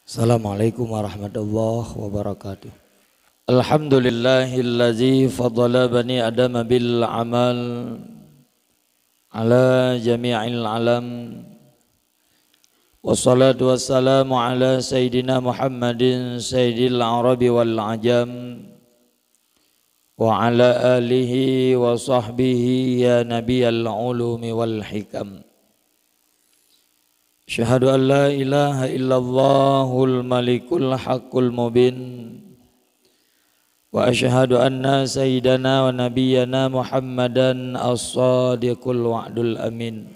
Assalamualaikum warahmatullahi wabarakatuh. Alhamdulillahillazi fadala bani adama bil amal ala jami'il alam. Wassalatu wassalamu ala sayyidina Muhammadin sayyidil arabi wal ajam wa ala alihi wa sahbihi ya nabiyal ulumi wal hikam. Syahadu an la ilaha illallahul malikul haqqul mubin wa asyhadu anna sayyidana wa nabiyyana Muhammadan as-sadiqul wa'dul amin.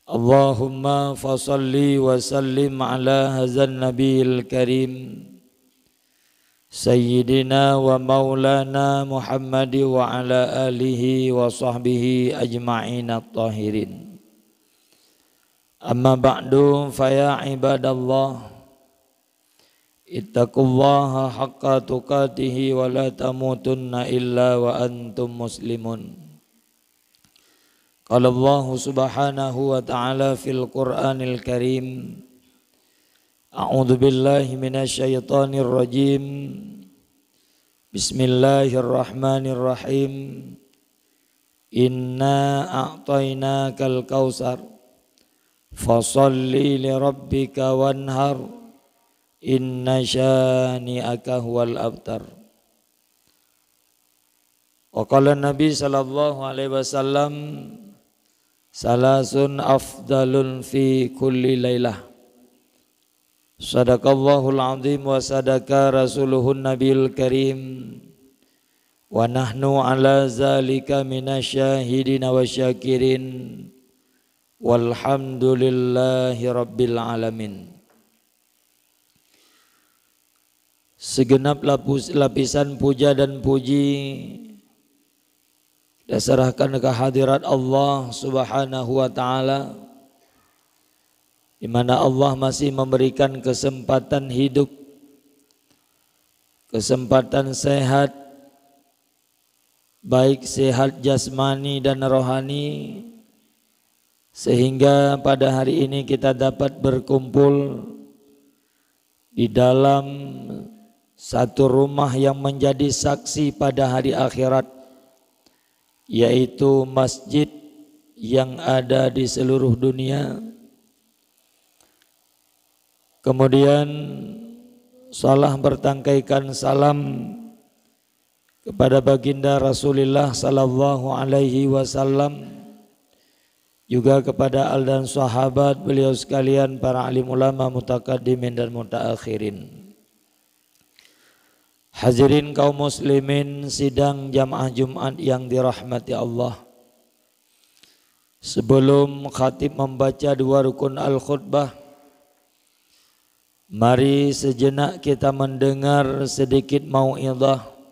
Allahumma fasalli wa sallim ala hazan nabiyil karim sayyidina wa maulana Muhammad wa ala alihi wa sahbihi ajma'in at-tahirin. Amma ba'du faya ibadallah ittaqullaha haqqa tuqatihi wa la tamutunna illa wa antum muslimun. Qala Allah subhanahu wa ta'ala fil Qur'anil Karim, a'udzu billahi minasy syaithanir rajim. Bismillahirrahmanirrahim. Inna a'tainakal kautsar fasalli li rabbika wanhar inna syani'aka huwal abtar. Wa qala Nabi sallallahu alaihi wasallam salasun afdalun fi kulli lailah. Sadaqallahul azim wa sadaqa rasuluhun nabiyul karim wa nahnu ala zalika minasyahidin wa syakirin walhamdulillahi rabbil alamin. Segenap lapisan puja dan puji diserahkan ke hadirat Allah subhanahu wa ta'ala, di mana Allah masih memberikan kesempatan hidup, kesempatan sehat, baik sehat jasmani dan rohani, sehingga pada hari ini kita dapat berkumpul di dalam satu rumah yang menjadi saksi pada hari akhirat, yaitu masjid yang ada di seluruh dunia. Kemudian salah bertangkaikan salam kepada baginda Rasulullah sallallahu alaihi wasallam, juga kepada al dan sahabat beliau sekalian, para alim ulama mutakaddimin dan mutaakhirin. Hadirin kaum muslimin sidang jamaah Jumat yang dirahmati Allah. Sebelum khatib membaca dua rukun al-khutbah, mari sejenak kita mendengar sedikit mau'idhah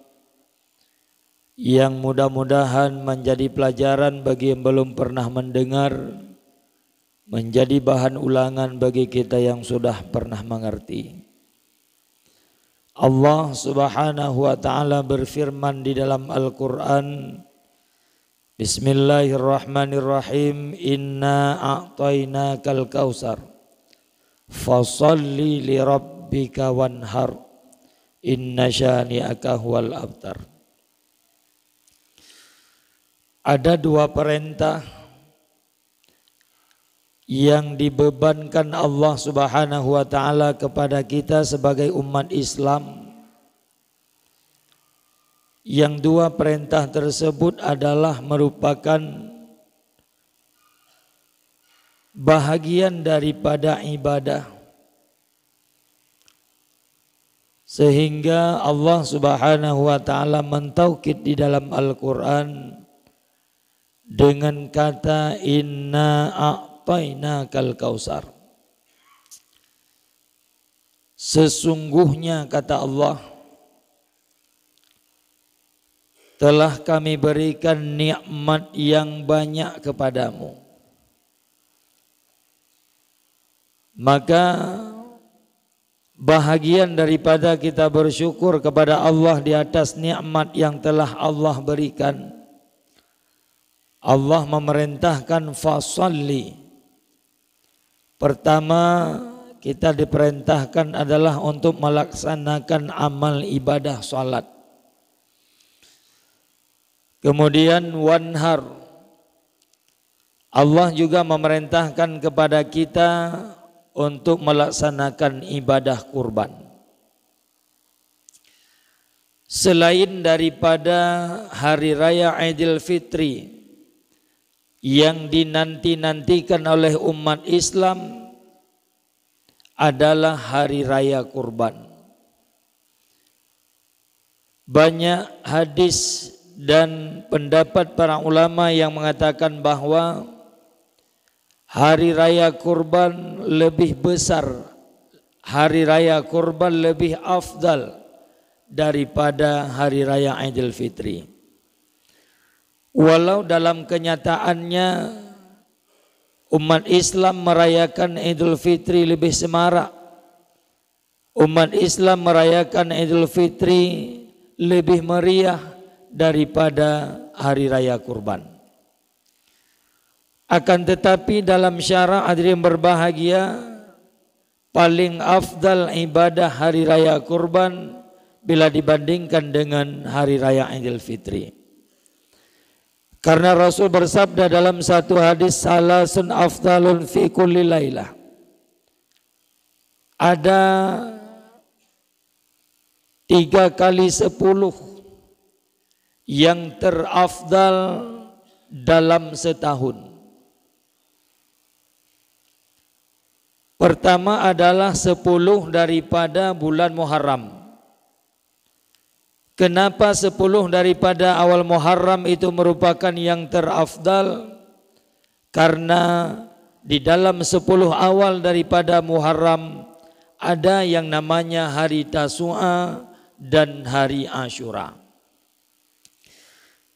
yang mudah-mudahan menjadi pelajaran bagi yang belum pernah mendengar, menjadi bahan ulangan bagi kita yang sudah pernah mengerti. Allah subhanahu wa ta'ala berfirman di dalam Al-Quran, Bismillahirrahmanirrahim, Inna a'tainakal kautsar fasalli li rabbika wanhar inna syani'aka huwal abtar. Ada dua perintah yang dibebankan Allah subhanahu wa ta'ala kepada kita sebagai umat Islam. Yang dua perintah tersebut adalah merupakan bahagian daripada ibadah, sehingga Allah subhanahu wa ta'ala mentaukid di dalam Al-Quran dengan kata inna a'tainakal kautsar. Sesungguhnya kata Allah, telah kami berikan nikmat yang banyak kepadamu. Maka bahagian daripada kita bersyukur kepada Allah di atas nikmat yang telah Allah berikan, Allah memerintahkan fasalli. Pertama, kita diperintahkan adalah untuk melaksanakan amal ibadah salat. Kemudian wanhar, Allah juga memerintahkan kepada kita untuk melaksanakan ibadah kurban. Selain daripada hari raya Idul Fitri yang dinanti-nantikan oleh umat Islam adalah hari raya kurban. Banyak hadis dan pendapat para ulama yang mengatakan bahwa hari raya kurban lebih besar, hari raya kurban lebih afdal daripada hari raya Idul Fitri. Walau dalam kenyataannya umat Islam merayakan Idul Fitri lebih semarak, umat Islam merayakan Idul Fitri lebih meriah daripada hari raya kurban. Akan tetapi dalam syara hadirin berbahagia, paling afdal ibadah hari raya kurban bila dibandingkan dengan hari raya Idul Fitri. Karena Rasul bersabda dalam satu hadis, salasun afdalun fi kulli lailah. Ada 3 kali 10 yang terafdal dalam setahun. Pertama adalah 10 daripada bulan Muharram. Kenapa 10 daripada awal Muharram itu merupakan yang terafdal? Karena di dalam 10 awal daripada Muharram ada yang namanya hari Tasu'a dan hari Asyura,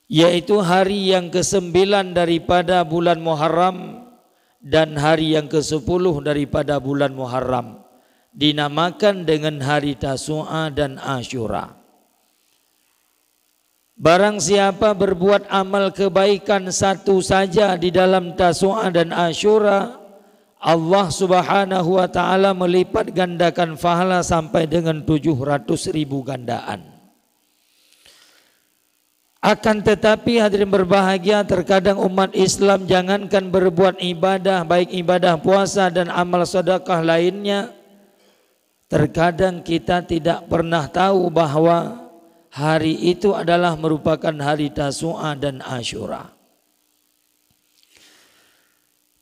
yaitu hari yang ke-9 daripada bulan Muharram dan hari yang ke-10 daripada bulan Muharram, dinamakan dengan hari Tasu'a dan Asyura. Barang siapa berbuat amal kebaikan satu saja di dalam Tasu'a dan Asyura, Allah Subhanahu wa taala melipat gandakan pahala sampai dengan 700.000 gandaan. Akan tetapi hadirin berbahagia, terkadang umat Islam jangankan berbuat ibadah, baik ibadah puasa dan amal sedekah lainnya, terkadang kita tidak pernah tahu bahwa hari itu adalah merupakan hari Tasu'a dan Asyura.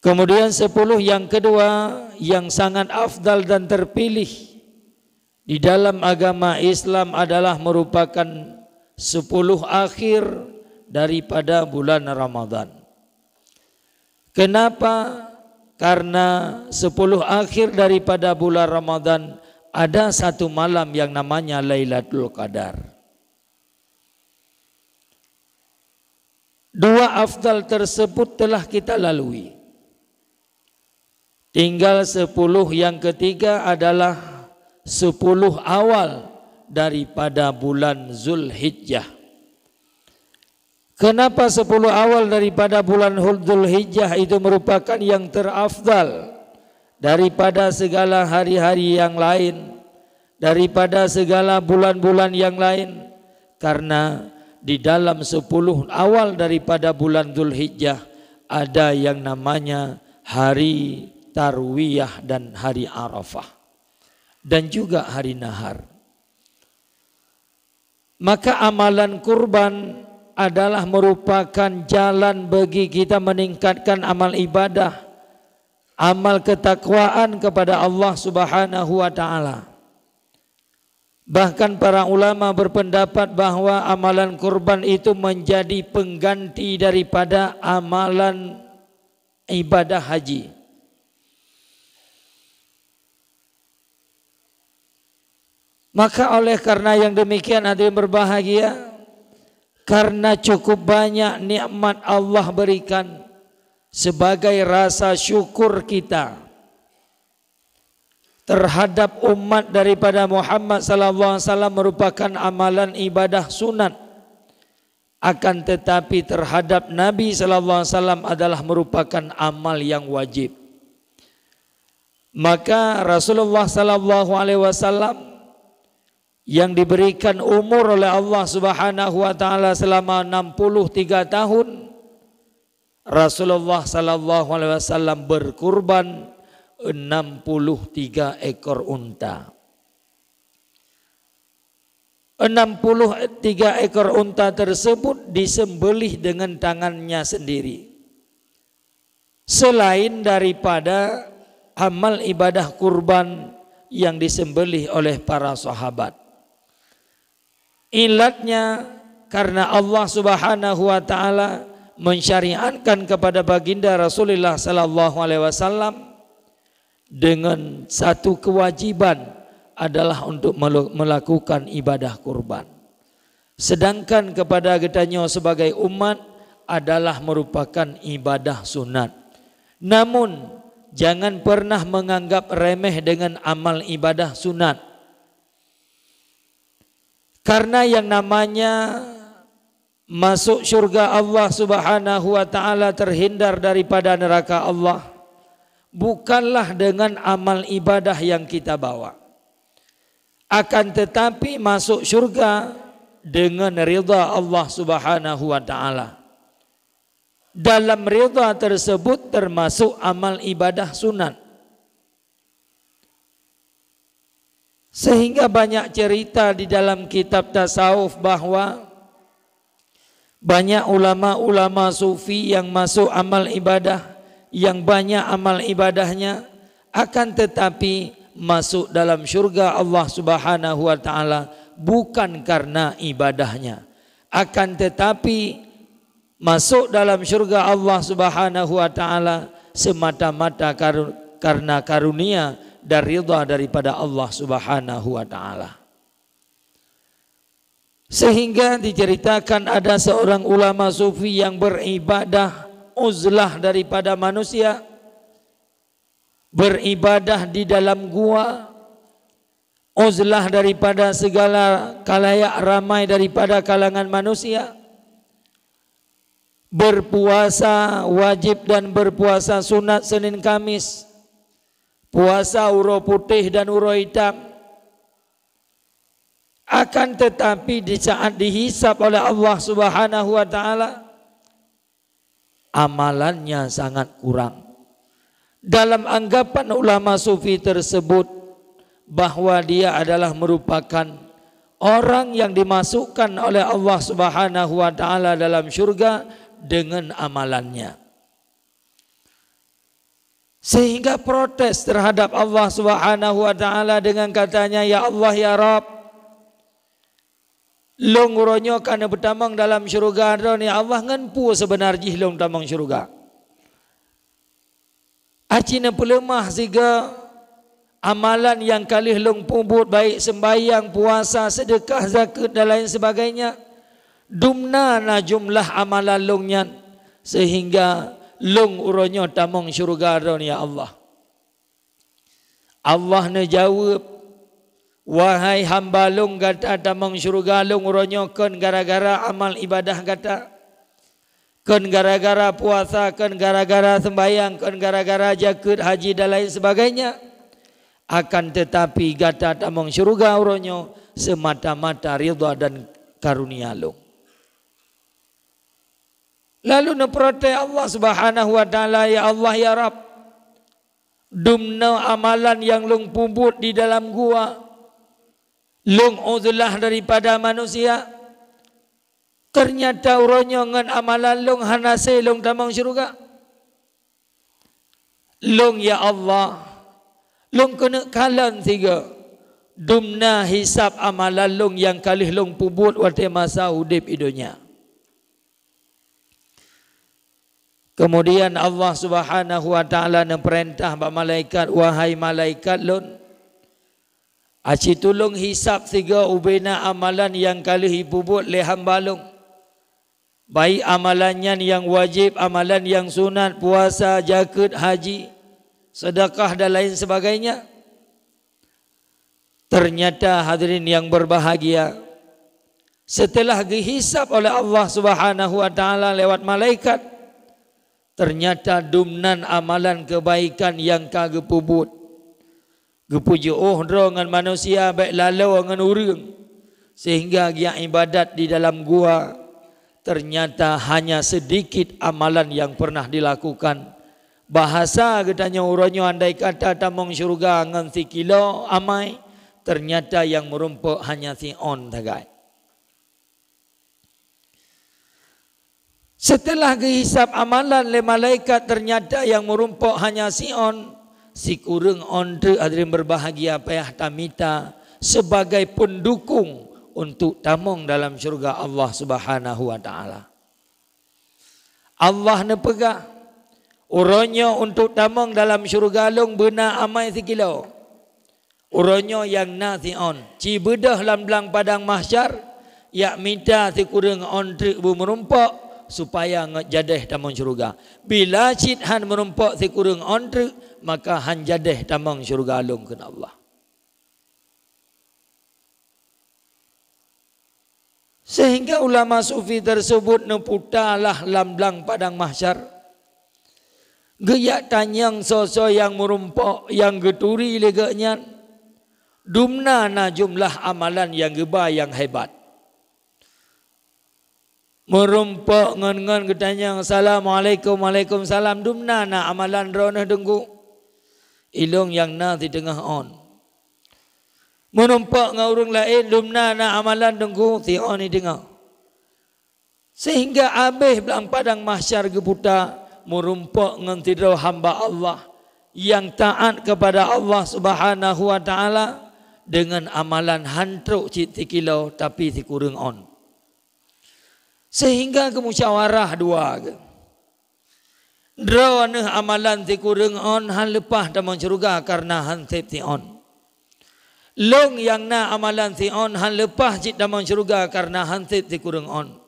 Kemudian 10 yang kedua yang sangat afdal dan terpilih di dalam agama Islam adalah merupakan 10 akhir daripada bulan Ramadan. Kenapa? Karena 10 akhir daripada bulan Ramadan ada satu malam yang namanya Lailatul Qadar. 2 afdal tersebut telah kita lalui. Tinggal 10 yang ketiga adalah 10 awal daripada bulan Zulhijjah. Kenapa 10 awal daripada bulan Zulhijjah itu merupakan yang terafdal daripada segala hari-hari yang lain, daripada segala bulan-bulan yang lain? Karena di dalam 10 awal daripada bulan Zulhijjah ada yang namanya hari Tarwiyah dan hari Arafah dan juga hari Nahar. Maka amalan kurban adalah merupakan jalan bagi kita meningkatkan amal ibadah, amal ketakwaan kepada Allah Subhanahu wa taala. Bahkan para ulama berpendapat bahwa amalan kurban itu menjadi pengganti daripada amalan ibadah haji. Maka oleh karena yang demikian hadirin berbahagia, karena cukup banyak nikmat Allah berikan sebagai rasa syukur kita terhadap umat daripada Muhammad sallallahu alaihi wasallam merupakan amalan ibadah sunat, akan tetapi terhadap Nabi sallallahu alaihi wasallam adalah merupakan amal yang wajib. Maka Rasulullah sallallahu alaihi wasallam yang diberikan umur oleh Allah Subhanahu wa taala selama 63 tahun, Rasulullah sallallahu alaihi wasallam berkurban 63 ekor unta. 63 ekor unta tersebut disembelih dengan tangannya sendiri. Selain daripada amal ibadah kurban yang disembelih oleh para sahabat. Ilatnya karena Allah Subhanahu wa taala mensyariatkan kepada baginda Rasulullah sallallahu alaihi wasallam dengan satu kewajiban adalah untuk melakukan ibadah kurban. Sedangkan kepada kita sebagai umat adalah merupakan ibadah sunat. Namun jangan pernah menganggap remeh dengan amal ibadah sunat. Karena yang namanya masuk surga Allah Subhanahu wa taala, terhindar daripada neraka Allah, bukanlah dengan amal ibadah yang kita bawa. Akan tetapi masuk surga dengan ridha Allah Subhanahu wa taala. Dalam ridha tersebut termasuk amal ibadah sunat. Sehingga banyak cerita di dalam kitab tasawuf bahwa banyak ulama-ulama sufi yang masuk amal ibadah, yang banyak amal ibadahnya, akan tetapi masuk dalam syurga Allah Subhanahu wa taala bukan karena ibadahnya, akan tetapi masuk dalam syurga Allah Subhanahu wa taala semata-mata karena karunia dan ridha daripada Allah Subhanahu wa taala. Sehingga diceritakan ada seorang ulama sufi yang beribadah uzlah daripada manusia, beribadah di dalam gua, uzlah daripada segala khalayak ramai daripada kalangan manusia, berpuasa wajib dan berpuasa sunat Senin Kamis, puasa uro putih dan uro hitam. Akan tetapi di saat dihisab oleh Allah Subhanahu wa taala, amalannya sangat kurang. Dalam anggapan ulama sufi tersebut bahwa dia adalah merupakan orang yang dimasukkan oleh Allah Subhanahu wa taala dalam syurga dengan amalannya. Sehingga protes terhadap Allah Subhanahu wa taala dengan katanya, ya Allah ya Rabb, long uronyo kana bertamang dalam syurga ni Allah nganpu sebenarnya long tamang syurga. Acina pelemah siga amalan yang kalih long pubut baik sembahyang, puasa, sedekah, zakat dan lain sebagainya. Dumna na jumlah amalan longnya sehingga long uronyo tamang syurga ni ya Allah. Allah ne jawab, wahai hamba long gata tamang syurga long uronyo kan gara-gara amal ibadah gata, kan gara-gara puasa, kan gara-gara sembahyang, kan gara-gara zakat, haji dan lain sebagainya. Akan tetapi gata tamang syurga uronyo semata-mata ridha dan karunia long. Lalu neprote Allah Subhanahu wa taala, ya Allah ya Rabb, dumna amalan yang long pubut di dalam gua, long uzlah daripada manusia, ternyata uronyo ngan amalan long hanase long tamang syurga. Long ya Allah, long kena kalan tiga, dumna hisab amalan long yang kalih long pubut wate masa hudip idunya. Kemudian Allah Subhanahu wa taala memperintah ba malaikat, wahai malaikat lon, aci tulung hisab tiga ubena amalan yang kali hibubut le hamba long. Baik amalannya yang wajib, amalan yang sunat, puasa, zakat, haji, sedekah dan lain sebagainya. Ternyata hadirin yang berbahagia, setelah dihisab oleh Allah Subhanahu wa taala lewat malaikat, ternyata dumnan amalan kebaikan yang kagepubut Gepuji dengan manusia baik lalau dengan urang. Sehingga dia ibadat di dalam gua. Ternyata hanya sedikit amalan yang pernah dilakukan. Bahasa katanya uronyo andai kata tamong syurga ngan 3 kilo amai. Ternyata yang merumpuk hanya si on tagai. Setelah kehisap amalan le malaikat ternyata yang merumpuk hanya si on. Si kurang onde hadirin berbahagia payah tamita sebagai pendukung untuk tamong dalam syurga Allah Subhanahu wa taala. Allah ne pegah uronyo untuk tamong dalam syurga long benar amai 3 kilo. Uronyo yang na si on. Ci bedah lam belang padang mahsyar yak minta si kurang onde bu merumpuk supaya ngejadeh tamong syurga. Bila cit han merumpuk si kurang onde maka han jadeh tamong syurga long kena Allah. Sehingga ulama sufi tersebut neputalah lamblang padang mahsyar. Geyak tanyang soso yang merumpuk yang geturi leganya. Dumna na jumlah amalan yang geba yang hebat. Merumpuk ngan ketanyang assalamualaikum waalaikumsalam dumna na amalan ronah dengku. Ilong yang na di tengah on. Menumpuk dengan orang lain dumna na amalan dengku ti on ni dengar. Sehingga habis belang padang mahsyar geputa merumpuk dengan tidur hamba Allah yang taat kepada Allah Subhanahu wa taala dengan amalan hantruk cik 3 kilo tapi ti kurang on. Sehingga kemusyawarah dua ke. Draw ne amalan ti kurang on han lepah tamang syurga karena han ti on. Long yang na amalan ti on han lepah cik tamang syurga karena han ti kurang on.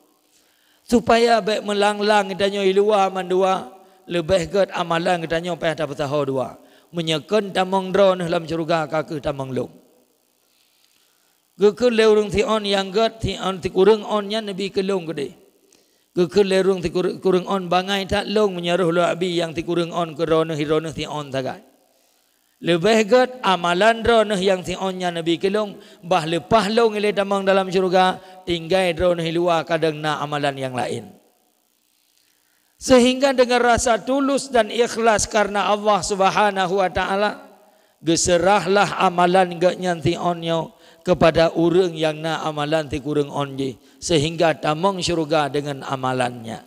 Supaya baik melanglang kitanya ilua mandua lebih get amalan kitanya payah dapat tahu dua. Menyekan tamang draw ne dalam syurga kake tamang long. Gekul leurung ti on yang get ti on ti kurang onnya nabi kelong gede. Gekul leurung ti kurang on bangai tak long menyaruh lu abi yang ti kurang on ke ronah hirona ti on tagai. Lebih get amalan ronah yang ti onnya nabi kelong bah lepah long ile tamang dalam syurga tinggai ronah luar kadang na amalan yang lain. Sehingga dengan rasa tulus dan ikhlas karena Allah Subhanahu wa taala geserahlah amalan gak nyanti onyo kepada orang yang na amalan ti kurang onje sehingga tamong syurga dengan amalannya.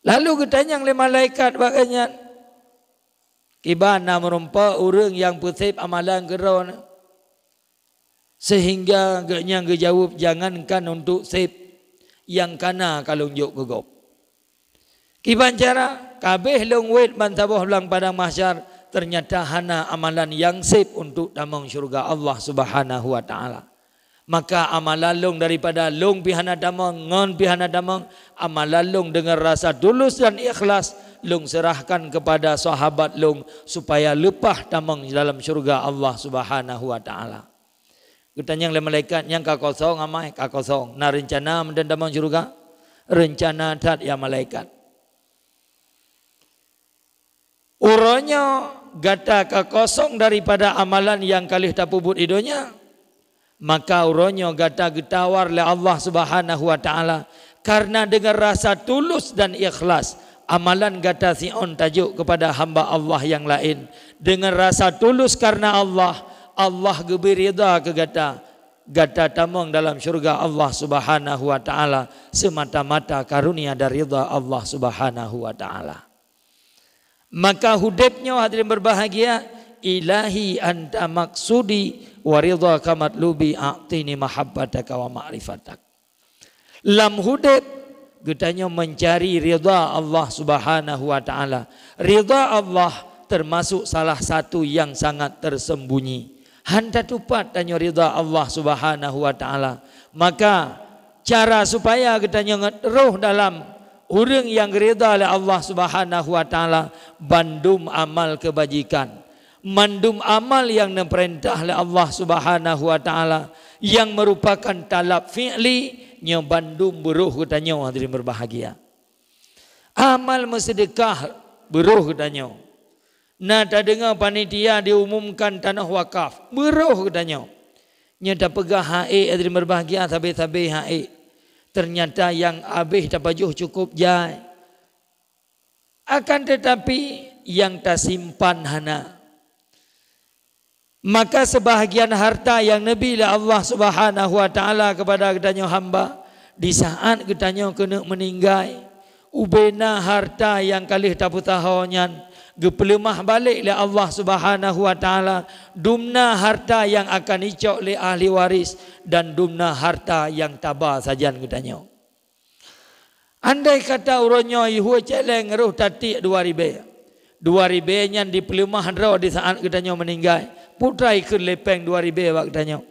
Lalu ketanyang le malaikat baganya kibana merumpa orang yang putih amalan geron sehingga gaknya ngejawab jangankan untuk sip yang kana kalau njuk gegop. Kiban cara kabeh long wait bantaboh lang padang mahsyar ternyata hana amalan yang sip untuk tamang syurga Allah Subhanahu wa taala. Maka amalan long daripada long pihana tamang ngon pihana tamang amalan long dengan rasa tulus dan ikhlas long serahkan kepada sahabat long supaya lepah tamang dalam syurga Allah Subhanahu wa taala. Ketanyang le malaikat yang ka kosong amai ka kosong na rencana mendan tamang syurga rencana tat ya malaikat. Uronyo gata kekosong daripada amalan yang kalih tapubut idonya. Maka uronyo gata getawar le Allah Subhanahu wa taala karena dengan rasa tulus dan ikhlas amalan gata sion tajuk kepada hamba Allah yang lain dengan rasa tulus karena Allah geberi ridha ke gata tamang dalam syurga Allah Subhanahu wa taala semata-mata karunia dari ridha Allah Subhanahu wa taala. Maka hudibnya hadirin berbahagia ilahi anta maksudi wa ridhaka matlubi a'tini mahabbataka wa ma'rifatak. Lam hudib getanya mencari ridha Allah Subhanahu wa taala. Ridha Allah termasuk salah satu yang sangat tersembunyi. Hanta tupat tanya ridha Allah Subhanahu wa taala. Maka cara supaya getanya roh dalam orang yang rida oleh Allah Subhanahu wa taala bandum amal kebajikan, mandum amal yang diperintah oleh Allah Subhanahu wa taala yang merupakan talab fi'li nya bandum beruh katanya hadirin berbahagia. Amal bersedekah beruh katanya. Nah tak dengar panitia diumumkan tanah wakaf. Beruh katanya. Nya tak pegang haik adri berbahagia sabi-sabi haik. Ternyata yang habis tak pajuh cukup jai. Akan tetapi yang tak simpan hana. Maka sebahagian harta yang Nabi Allah Subhanahu wa taala kepada katanya hamba di saat katanya kena meninggal ubena harta yang kalih tapu tahonyan gepelemah balik le Allah Subhanahu wa taala dumna harta yang akan icok le ahli waris dan dumna harta yang tabah sajan katanya. Andai kata uronyo ihu celeng ruh tatik 2000 nya di pelemah roh di saat katanya meninggal putra ikut lepeng 2000 wak katanya.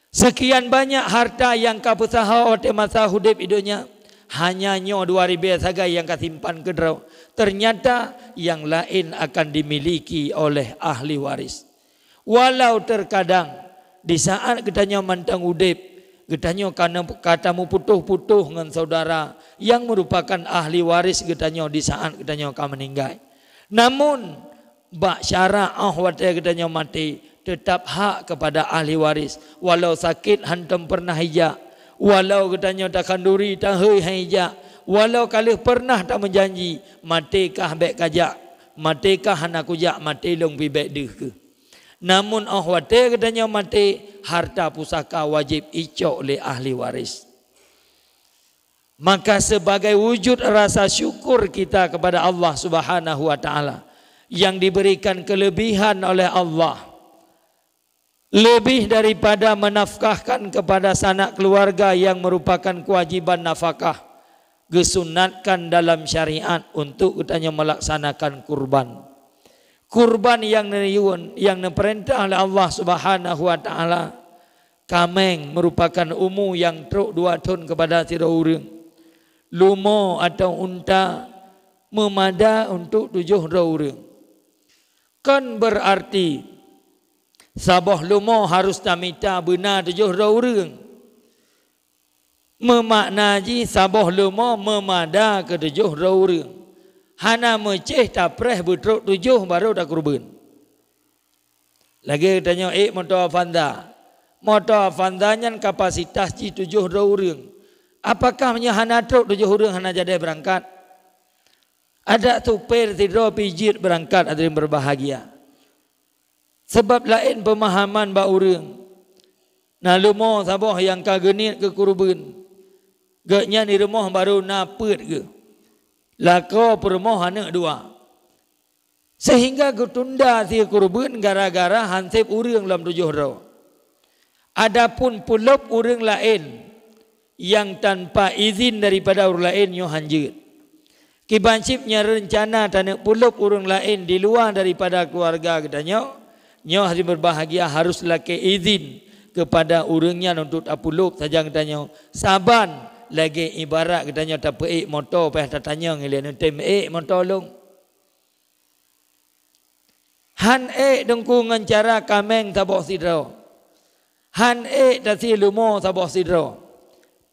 Sekian banyak harta yang kapusaha oleh masa hidup idunya hanya nyo 2000 saja yang kasimpan ke draw. Ternyata yang lain akan dimiliki oleh ahli waris. Walau terkadang di saat katanya mantang udip, katanya katamu putuh-putuh dengan saudara yang merupakan ahli waris katanya di saat katanya kau meninggal. Namun bak syara ahwat katanya mati tetap hak kepada ahli waris. Walau sakit hantam pernah hijak, walau katanya tak kanduri tak hijak, walau kali pernah tak menjanji matikah bek kajak, matikah anak kujak mati long pi bek deh ke. Namun ahwate katanya mati harta pusaka wajib icok oleh ahli waris. Maka sebagai wujud rasa syukur kita kepada Allah Subhanahu wa taala yang diberikan kelebihan oleh Allah lebih daripada menafkahkan kepada sanak keluarga yang merupakan kewajiban nafkah, gesunatkan dalam syariat untuk katanya melaksanakan kurban. Kurban yang diperintah oleh Allah Subhanahu wa taala kameng merupakan umu yang truk 2 ton kepada tira urang. Lumo atau unta memada untuk 7 orang. Kan berarti sabah lumo harus tamita benar 7 orang. Memaknaji sabah lumo memada ke 7 orang. Hana meceh tapreh betruk 7 baru dah kurban. Lagi tanya motor Avanza. Motor Avanzanya kapasitas 7 orang. Apakah hana truk 7 orang hana jadi berangkat? Ada supir tidur pijit berangkat ada yang berbahagia. Sebab lain pemahaman ba urang. Nah lumo sabah yang kagenit ke kurban. Gaknya di rumah baru napet ke. Lako permoh anak 2. Sehingga ketunda si kurban gara-gara hansip urang dalam 7 orang. Adapun pulop urang lain yang tanpa izin daripada orang lain nyo hanjut. Kibancipnya rencana tanah puluk urang lain di luar daripada keluarga katanya, nyo hari berbahagia haruslah ke izin kepada urangnya untuk apuluk saja katanya. Saban lagi ibarat katanya tak peik motor peh tanya ngelian tem motor long. Han dengku ngan cara kameng tabok sidro. Han dasi lumo tabok sidro.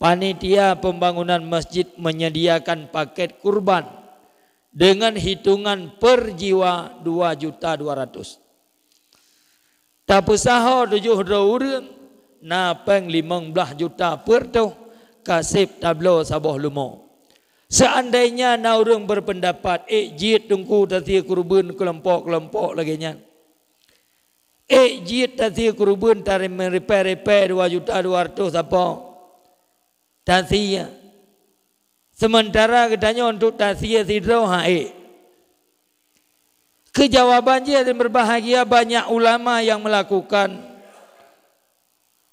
Panitia pembangunan masjid menyediakan paket kurban dengan hitungan per jiwa 2.200.000. Tapi saho 7 orang napeng 15 juta per tu kasih tablo sabah lumo. Seandainya na orang berpendapat jid tungku tadi kurban kelompok-kelompok lagi nya. Jid tadi kurban tarik repair 2.200.000 apa? Tasiyah. Sementara katanya untuk tasiyah sidro hae. Kejawaban dia dan berbahagia banyak ulama yang melakukan.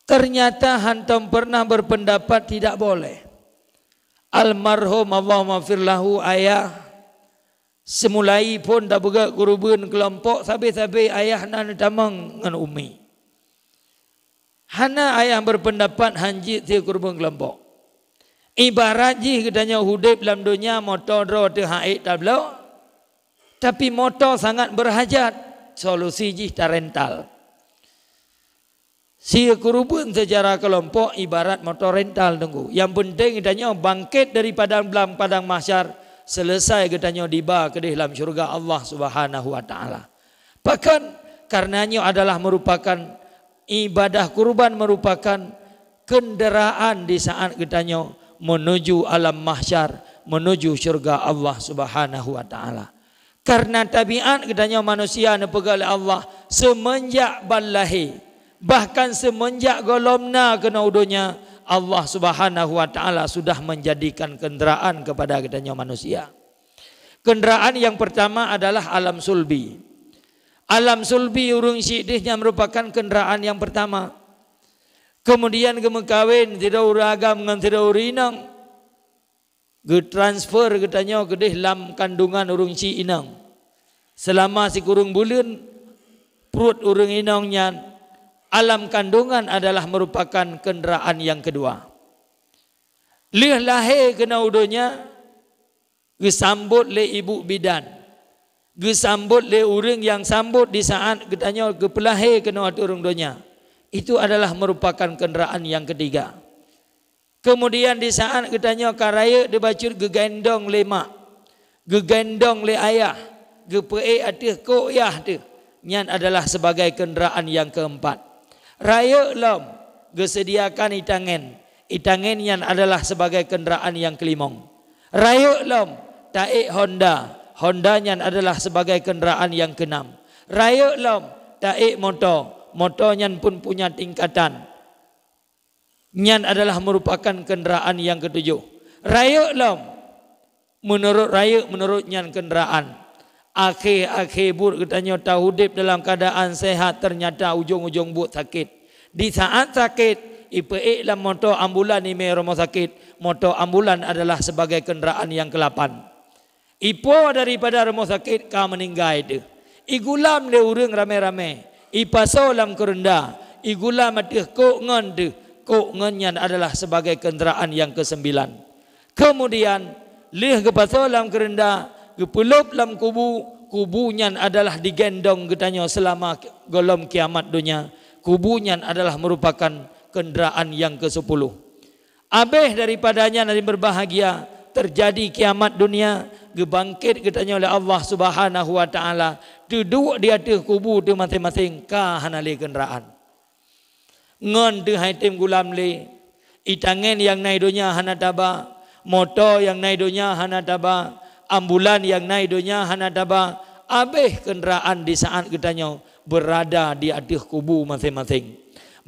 Ternyata hantam pernah berpendapat tidak boleh. Almarhum Allahumma firlahu ayah semulai pun dah bergerak kurban kelompok sabi-sabi ayah nan tamang ngan umi. Hana ayah berpendapat hanjit dia kurban kelompok. Ibarat ji katanya hidup dalam dunia motor dro te haik tablo. Tapi motor sangat berhajat. Solusi ji rental. Si kurban secara kelompok ibarat motor rental tunggu. Yang penting katanya bangkit daripada padang mahsyar selesai katanya diba ke dalam syurga Allah Subhanahu wa taala. Bahkan karenanya adalah merupakan ibadah kurban, merupakan kendaraan di saat katanya menuju alam mahsyar, menuju syurga Allah Subhanahu wa taala. Karena tabiat katanya manusia nepegal Allah semenjak balahir, bahkan semenjak golomna kena udunya, Allah Subhanahu wa taala sudah menjadikan kendaraan kepada katanya manusia. Kendaraan yang pertama adalah alam sulbi. Alam sulbi urung syidihnya merupakan kendaraan yang pertama. Kemudian kemekawin tidak uragam dengan tidak urinang. Transfer katanya ke dalam kandungan urung si inang. Selama si kurung bulan perut urung inangnya, alam kandungan adalah merupakan kendaraan yang kedua. Lih lahir kena udonya, gesambut le ibu bidan, gesambut le urang yang sambut di saat katanya kepelahir kena urung donya. Itu adalah merupakan kendaraan yang ketiga. Kemudian di saat katanya karaya dibacur gegendong le mak, gegendong le ayah, gepee atih ko yah tu. Nyan adalah sebagai kendaraan yang keempat. Raya lom gesediakan itangen. Itangen yang adalah sebagai kendaraan yang kelimong. Raya lom taik Honda. Honda yang adalah sebagai kendaraan yang keenam. Raya lom taik motor. Motor yang pun punya tingkatan. Yang adalah merupakan kendaraan yang ketujuh. Raya lom menurut raya menurut yang kendaraan. Akhir but katanya tahu hidip dalam keadaan sehat, ternyata ujung-ujung but sakit. Di saat sakit, ipe dalam motor ambulan ini rumah sakit. Motor ambulan adalah sebagai kendaraan yang ke-8. Ipo daripada rumah sakit kau meninggal itu. Igulam le urang rame-rame. Ipaso lam kerendah. Igulam atih kok ngan tu. Kok ngan adalah sebagai kendaraan yang ke-9. Kemudian lih ke paso lam kerendah. Gepulup dalam kubunya adalah digendong katanya selama golom kiamat dunia. Kubunya adalah merupakan kendaraan yang ke-10. Abeh daripadanya nanti berbahagia terjadi kiamat dunia, gebangkit katanya oleh Allah Subhanahu wa taala, duduk di atas kubu tu masing-masing ka hanali kendaraan. Ngon tu haitim gulam le, itangen yang naik dunia hana taba, motor yang naik dunia hana taba, ambulan yang naik dunia hana taba, abeh kenderaan di saat katanya berada di atas kubu masing-masing.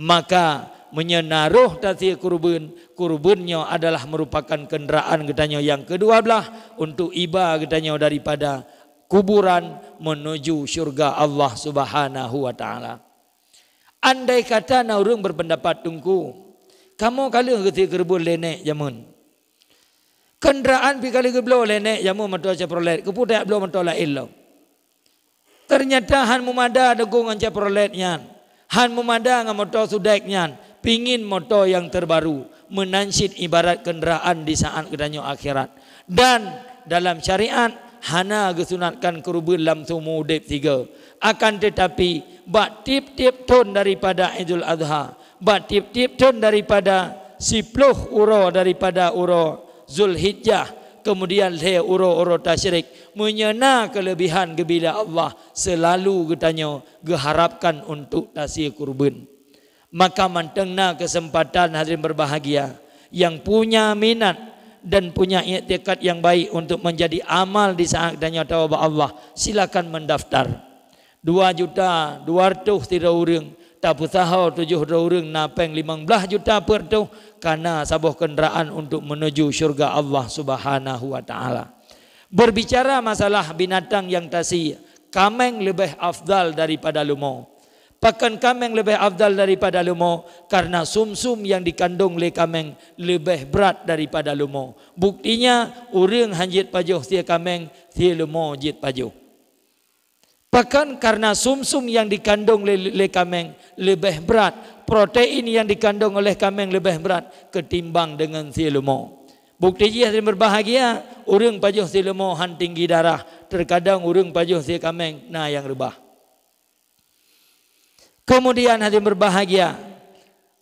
Maka menyenaruh tasi kurbannya adalah merupakan kenderaan katanya yang kedua belah untuk iba katanya daripada kuburan menuju syurga Allah Subhanahu wa taala. Andai kata na urang berpendapat tungku, kamu kali ngerti kerbun lenek jamun. Kenderaan pi kali geblo lenek jamu motor Chevrolet kepudak belum motor lain lo. Ternyata han mumada degung dengan Chevroletnya. Han mumada dengan motor Sudek-nya. Pingin motor yang terbaru, menansid ibarat kenderaan di saat katanya akhirat. Dan dalam syariat hana gesunatkan kurban lam sumu dep 3. Akan tetapi bak tip-tip ton daripada Idul Adha, bak tip-tip ton daripada 10 uro daripada uro Zulhijjah, kemudian le uro-uro tasyrik, menyena kelebihan gebila Allah selalu katanya geharapkan untuk tasih kurban. Maka mantengna kesempatan hadirin berbahagia yang punya minat dan punya i'tikad yang baik untuk menjadi amal di saat katanya taubat Allah, silakan mendaftar. 2.200.000 tidak urang, tak pusahau 7 orang napeng 15 juta per tu karena sabuh kenderaan untuk menuju syurga Allah Subhanahu wa taala. Berbicara masalah binatang yang tasi, kameng lebih afdal daripada lumau. Pakan kameng lebih afdal daripada lumau karena sumsum yang dikandung oleh kameng lebih berat daripada lumau. Buktinya urang hanjit pajuh sia kameng, sia lumau jit pajuh. Bahkan karena sumsum yang dikandung oleh kameng lebih berat, protein yang dikandung oleh kameng lebih berat ketimbang dengan si lemau. Bukti dia berbahagia, urang pajuh si lemau han tinggi darah, terkadang urang pajuh si kameng nah yang rebah. Kemudian hadirin berbahagia,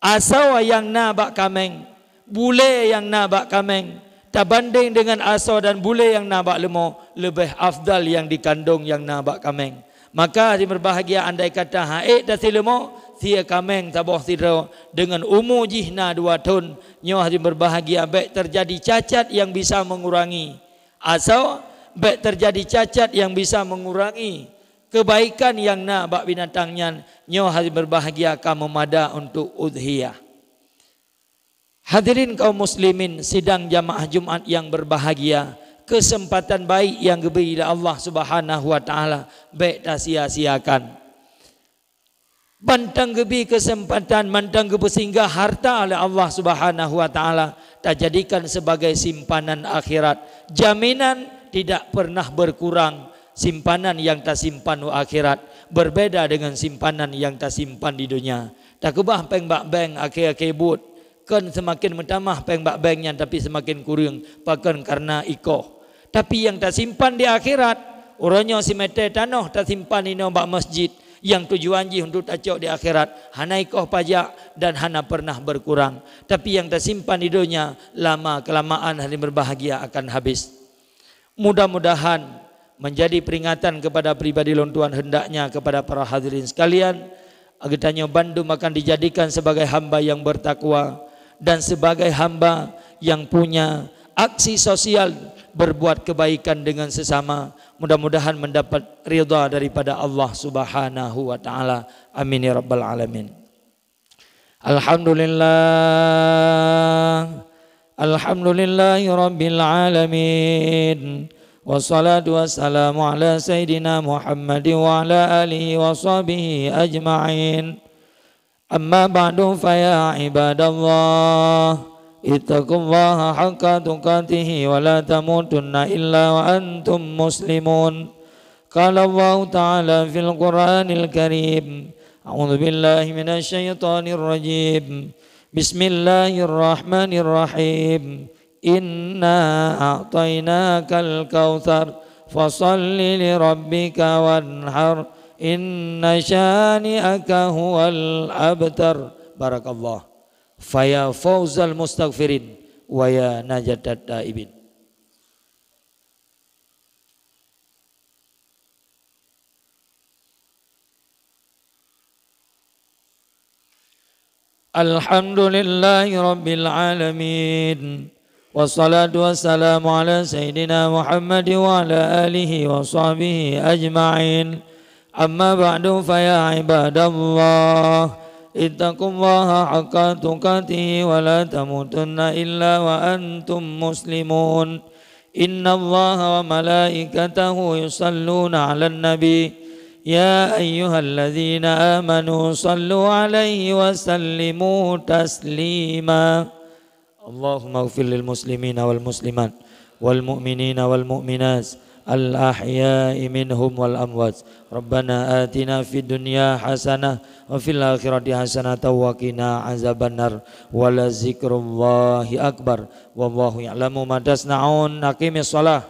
asau yang na bak kameng, bule yang na bak kameng, tak banding dengan asal dan bule yang nabak lemo, lebih afdal yang dikandung yang nabak kameng. Maka hadirin berbahagia, andai kata haid dah silemo sia kameng taboh sidro dengan umur jihna 2 tahun, nyo hadirin berbahagia baik terjadi cacat yang bisa mengurangi asal, baik terjadi cacat yang bisa mengurangi kebaikan yang nak bak binatangnya, nyo hadirin berbahagia akan memada untuk udhiyah. Hadirin kaum muslimin sidang jamaah Jumat yang berbahagia, kesempatan baik yang diberi oleh Allah Subhanahu wa taala baik tak sia-siakan. Bantang gebi kesempatan, mantang gebi singgah harta oleh Allah Subhanahu wa taala, tak jadikan sebagai simpanan akhirat. Jaminan tidak pernah berkurang simpanan yang tak simpan di akhirat, berbeda dengan simpanan yang tak simpan di dunia. Tak kebah peng bak bank akhir-akhir but kan semakin bertambah peng bak banknya, tapi semakin kurang pakan karena ikoh. Tapi yang tak simpan di akhirat, orangnya si mete tanah tak simpan ini bak masjid yang tujuan ji untuk acok di akhirat, hana ikoh pajak dan hana pernah berkurang. Tapi yang tak simpan di dunia, lama kelamaan hari berbahagia akan habis. Mudah-mudahan menjadi peringatan kepada pribadi lontuan, hendaknya kepada para hadirin sekalian, agatanya Bandung akan dijadikan sebagai hamba yang bertakwa dan sebagai hamba yang punya aksi sosial, berbuat kebaikan dengan sesama. Mudah-mudahan mendapat ridha daripada Allah Subhanahu wa taala. Amin ya rabbal alamin. Alhamdulillah. Alhamdulillahi rabbil alamin. Wassalatu wassalamu ala sayyidina Muhammad wa ala alihi wa sahbihi ajma'in. Amma ba'du fa ya ibadallah, ittaqullaha haqqa tuqatih wa la tamutunna illa wa antum muslimun. Qala Allah ta'ala fil Qur'anil Karim, a'udzu billahi minasy syaithanir rajim. Bismillahirrahmanirrahim. Inna a'tainakal kautsar fasalli li rabbika wanhar. Inna syani'aka huwal abtar. Barakallah. Faya fawzal mustaghfirin wa ya najatat taibin. Alhamdulillahi rabbil alamin. Wassalatu wassalamu ala sayyidina Muhammad wa ala alihi wa sahbihi ajma'in. Amma ba'du fa ya ibadallah, ittaqullaha haqqa tuqatih wa la tamutunna illa wa antum muslimun. Innallaha wa malaikatahu yusalluna 'alan nabi. Ya ayyuhalladzina amanu sallu 'alaihi wa sallimu taslima. Allahumma ighfir lil muslimina wal muslimat wal mu'minina wal mu'minat al-ahya'i minhum wal amwat. Rabbana atina fid dunya hasanah wa fil akhirati hasanah wa qina azabannar. Wa la zikrullahi akbar wallahu ya'lamu ma tasna'un. Aqimis shalah.